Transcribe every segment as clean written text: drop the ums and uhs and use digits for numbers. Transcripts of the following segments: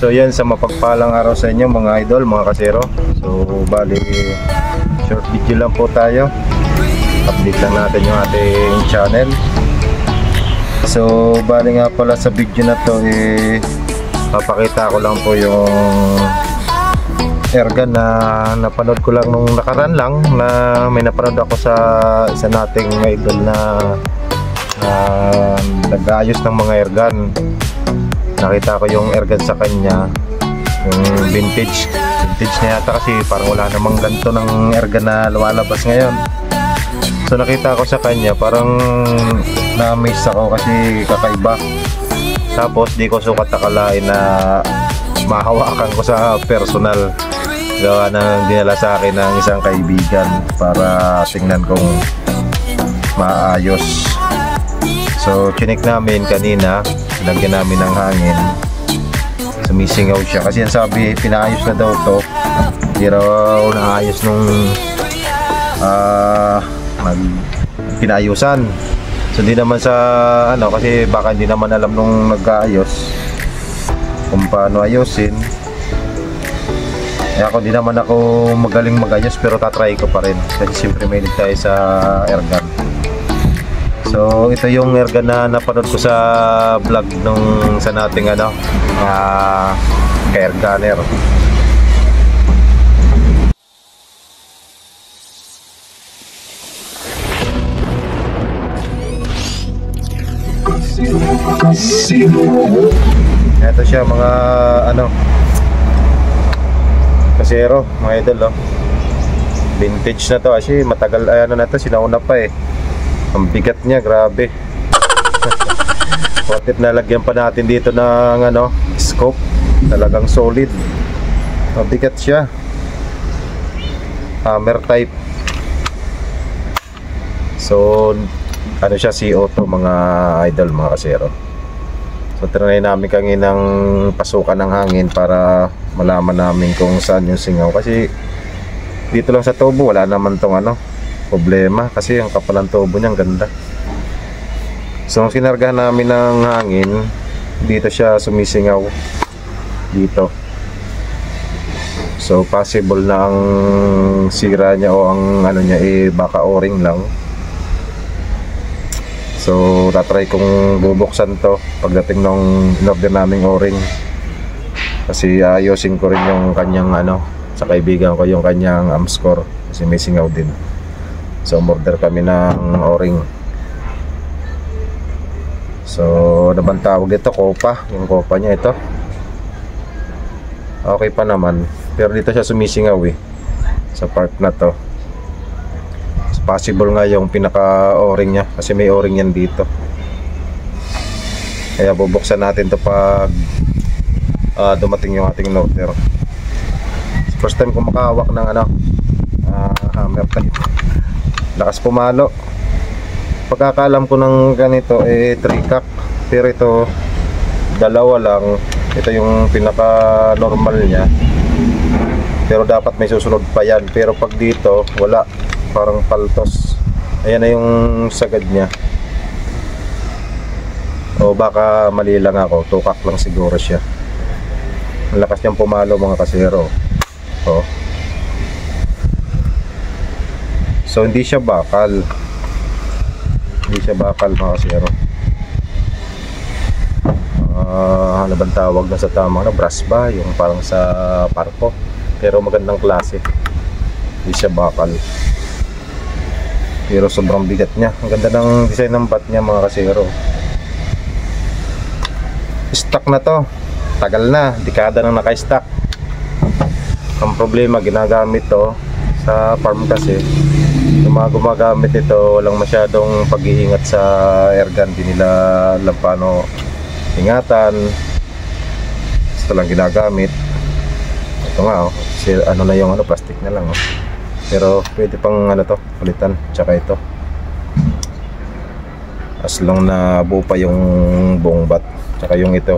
So yan, sa mapagpalang araw sa inyo mga idol, mga kasero. So bali, short video lang po tayo. Update lang natin yung ating channel. So bali nga pala sa video na to papakita ko lang po yung airgun na napanood ko lang nung nakaraan lang, na may napanood ako sa isa nating idol na nag-aayos ng mga airgun. Nakita ko yung airgun sa kanya, yung vintage na yata, kasi parang wala namang ganito ng airgun na lumalabas ngayon. So nakita ko sa kanya, parang na-amaze ako kasi kakaiba. Tapos di ko sukat akalain na mahawakan ko sa personal. Gawa ng dinala sa akin ng isang kaibigan para tingnan kung maayos. So chinik namin kanina, lagyan namin ng hangin. Sumisingaw siya kasi ang sabi pinaayos na daw to. Hindi raw naayos nung pinaayusan. So hindi naman sa ano, kasi baka hindi naman alam nung nag-aayos kung paano ayusin. Ako, di naman ako magaling mag-ayos, pero tatry ko pa rin kasi siyempre may tayo sa airgun. So ito yung airgun na napanood ko sa vlog nung sa nating ano, ka-airgunner. Ito siya mga ano, kasero, mga idol, oh. Vintage na to kasi matagal, ano na to, sinauna pa eh. Ang bigat niya, grabe. What if nalagyan pa natin dito ng ano, scope, talagang solid. Mabigat siya. Hammer type. So ano siya, CO2 mga idol, mga kasero. So trinay namin kaninang pasukan ng hangin para malaman namin kung saan yung singaw, kasi dito lang sa tubo wala naman tong ano problema, kasi ang kapal ng tubo niya, ang ganda. So sinargahan namin ng hangin, dito siya sumisingaw dito. So possible na ang sira niya o ang ano niya baka o-ring lang. So tatry kong bubuksan to pagdating nung in-order naming o-ring, kasi ayusin ko rin yung kanyang ano, sa kaibigan ko yung kanyang amscore kasi may singaw din. So order kami ng o-ring. So ano bang tawag ito? Kopa. Yung kopa niya ito, okay pa naman, pero dito siya sumisingaw sa part na to. Possible nga yung pinaka o-ring niya, kasi may o-ring yan dito. Kaya bubuksan natin to pag dumating yung ating order. First time ko makahawak ng ano, hammer type. Lakas pumalo. Pagkakalam ko ng ganito 3 cock, pero ito dalawa lang. Ito yung pinaka normal niya, pero dapat may susunod pa yan. Pero pag dito wala, parang paltos. Ayan na yung sagad niya. O baka mali lang ako, 2 cock lang siguro siya. Ang lakas niyang pumalo, mga kasero. So hindi siya bakal. Hindi siya bakal, mga kasero. Ano bang tawag na sa tama? Brass ba? Yung parang sa parko. Pero magandang klase. Hindi siya bakal. Pero sobrang bigat niya. Ang ganda ng design ng bat niya, mga kasero. Stock na to. Tagal na, dekada nang naka-stock. Ang problema, ginagamit to sa farm kasi yung mga gumagamit ito walang masyadong pag-iingat sa airgun. Di nila alam paano ingatan, basta lang ginagamit. Ito nga ano na yung ano, plastic na lang pero pwede pang ano to, palitan. Tsaka ito, as long na buo pa yung buong bat. Tsaka yung ito,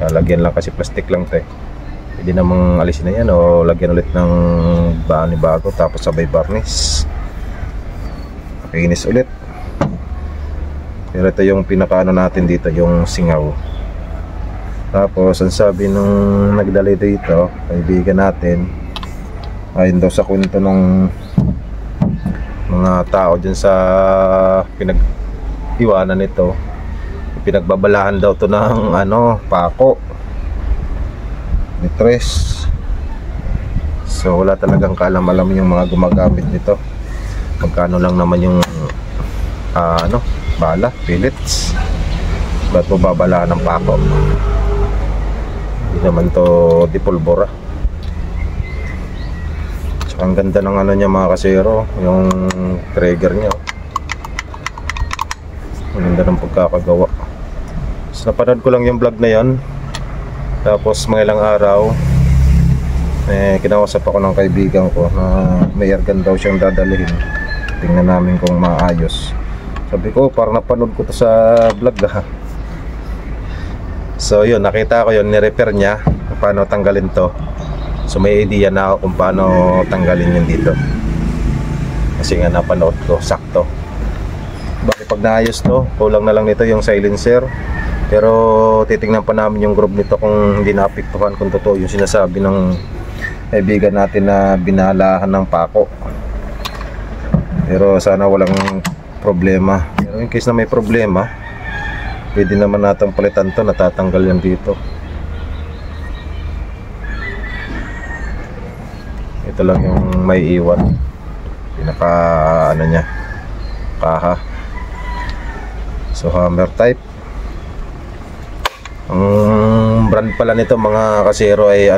lagyan lang kasi plastic lang to pwede namang alisin na yan o lagyan ulit ng bago, tapos sabay varnish, pakinis ulit. Pero ito yung pinakaano natin dito, yung singaw. Tapos ang sabi nung nagdala dito, kaibigan natin, ayun daw sa kwento ng mga tao dyan sa pinag-iwanan nito, pinagbabalahan daw to ng pako, nitres. So wala talagang kaalam-alam yung mga gumagamit nito. Magkano lang naman yung bala, pellets. Ba't mo babalaan ng pako? Hindi naman to dipolbora. Tsaka ang ganda ng niya mga kasero, yung trigger niya. Ang ganda ng pagkakagawa. So napanood ko lang yung vlog na yan. Tapos mga ilang araw, kinausap ako ng kaibigan ko na may airgun daw siyang dadalhin. Tingnan namin kung maayos. Sabi ko, parang napanood ko to sa vlog ha. So yun, nakita ko yun, ni-repair niya kung paano tanggalin to. So may idea na ako kung paano tanggalin yun dito. Kasi nga napanood ko, sakto. Bakit pag naayos to, kulang na lang nito yung silencer. Pero titingnan pa namin yung group nito kung hindi naapektuhan, kung totoo yung sinasabi ng kaibigan natin na binalahan ng pako. Pero sana walang problema. Pero in case na may problema, pwede naman natin palitan to, natatanggal yan dito. Ito lang yung may iwan, pinaka niya, kaha. So hammer type. Ang brand pala nito mga kasero ay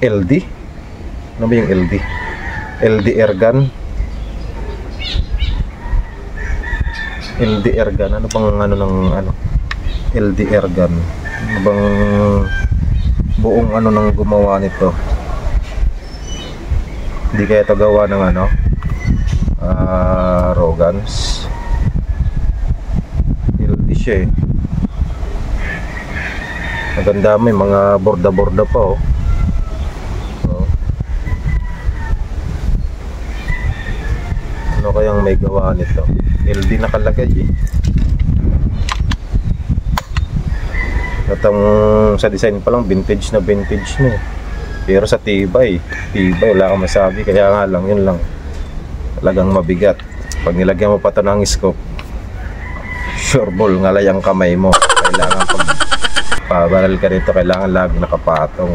LD. Ano ba yung LD? LD airgun. LD airgun. Ano bang ng LD airgun? Ano bang buong nang gumawa nito? Hindi kaya ito gawa ng Rogans. LD siya eh. Maganda, may mga borda-borda pa Ano kayang may gawa nito? LD nakalagay eh. At sa design pa lang, vintage na eh. Pero sa tibay wala akong masabi. Kaya nga lang, yun lang, talagang mabigat. Pag nilagyan mo pa ito ng scope, sure ball, ngalay ang kamay mo. Kailangan pag pabaral ka rito, kailangan lagi nakapatong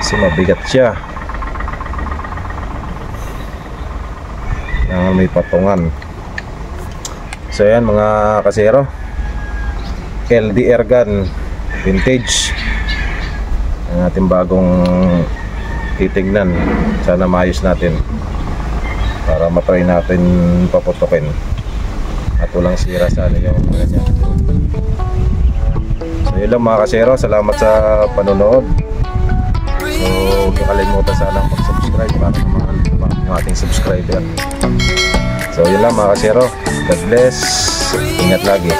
kasi mabigat siya. Kailangan may patungan. So yan mga kasero, LD airgun vintage ang ating bagong titignan. Sana maayos natin para matry natin paputukin at walang sira sa yung ganyan. So yun lang mga kasero, salamat sa panonood. So huwag niyo kalimutan sana mag-subscribe para naman yung ating subscriber. So yun lang mga kasero, God bless, ingat lagi.